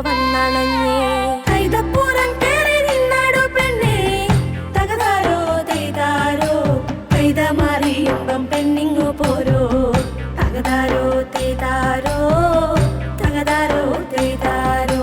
വന്നണഞ്ഞേ കൈതപ്പൂരം കേറി നിന്നാടു പെണ്ണേ തകതാരോ തെയ്താരോ കൈത മാറിയുമ്പം പെണ്ണിങ്ങു പോരോ തകതാരോ തെയ്താരോ തകതാരോ തെയ്താരോ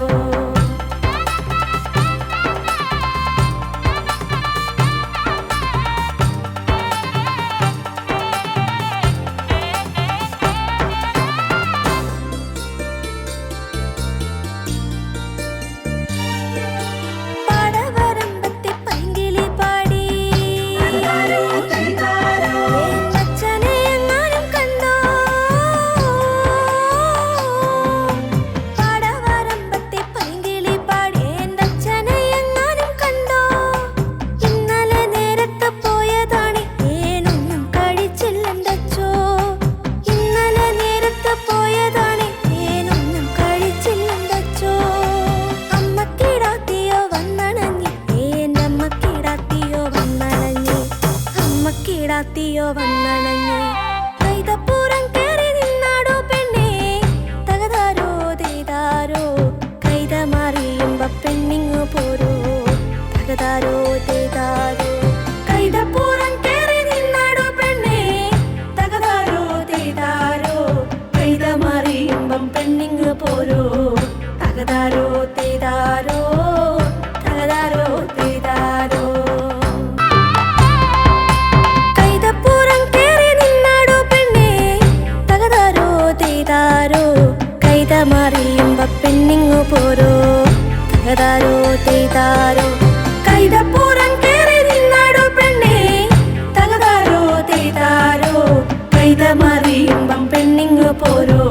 ോ വന്നണഞ്ഞേ കൈതപ്പൂരം കേറി നിന്നാടോ പെണ്ണേ തകതാരോ തെയ്താരോ കൈത മാറിയുമ്പ പെണ്ണിങ്ങു പോരോ തകതാരോ തെയ്താരോ കൈതപ്പൂരം കേറി നിന്നാടോ പെണ്ണേ തകതാരോ തെയ്താരോ കൈത മാറിയുമ്പം പെണ്ണിങ്ങു പോരോ തകതാരോ തെയ്താരോ തകതാരോ തെയ്താരോ കൈത മാറിയുമ്പ പെണ്ണിങ്ങു പോരോ തകതാരോ തെയ്താരോ കൈതപ്പൂരം കേറി നിന്നാടോ പെണ്ണേ തകതാരോ തെയ്താരോ കൈത മാറിയുമ്പം പെണ്ണിങ്ങു പോരോ